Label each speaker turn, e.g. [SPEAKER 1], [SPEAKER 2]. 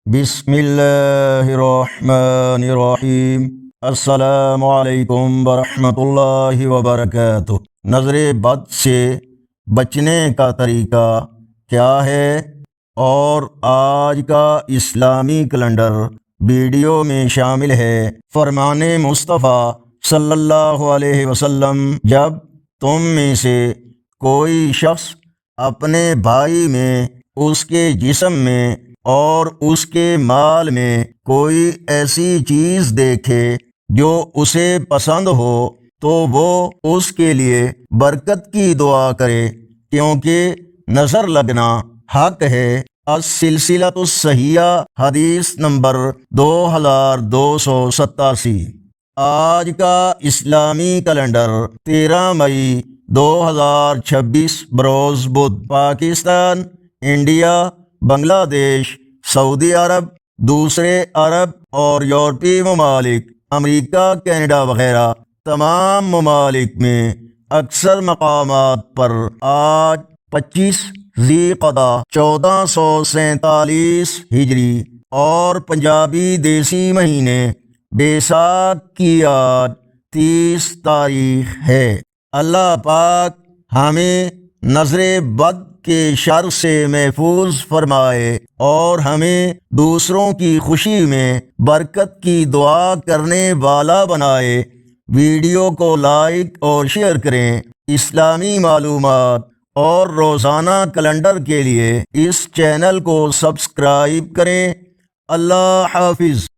[SPEAKER 1] بسم اللہ الرحمن الرحیم۔ السلام علیکم ورحمۃ اللہ وبرکاتہ۔ نظر بد سے بچنے کا طریقہ کیا ہے؟ اور آج کا اسلامی کیلنڈر ویڈیو میں شامل ہے۔ فرمان مصطفیٰ صلی اللہ علیہ وسلم، جب تم میں سے کوئی شخص اپنے بھائی میں، اس کے جسم میں اور اس کے مال میں کوئی ایسی چیز دیکھے جو اسے پسند ہو تو وہ اس کے لیے برکت کی دعا کرے، کیونکہ نظر لگنا حق ہے۔ السلسلۃ الصحیحہ، حدیث نمبر 2287۔ آج کا اسلامی کیلنڈر 13 مئی 2026 بروز بدھ۔ پاکستان، انڈیا، بنگلہ دیش، سعودی عرب، دوسرے عرب اور یورپی ممالک، امریکہ، کینیڈا وغیرہ تمام ممالک میں اکثر مقامات پر آج 25 ذی قعدہ 1447 ہجری اور پنجابی دیسی مہینے بیساکھ کی آج 30 تاریخ ہے۔ اللہ پاک ہمیں نظر بد کے شر سے محفوظ فرمائے اور ہمیں دوسروں کی خوشی میں برکت کی دعا کرنے والا بنائے۔ ویڈیو کو لائک اور شیئر کریں۔ اسلامی معلومات اور روزانہ کیلنڈر کے لیے اس چینل کو سبسکرائب کریں۔ اللہ حافظ۔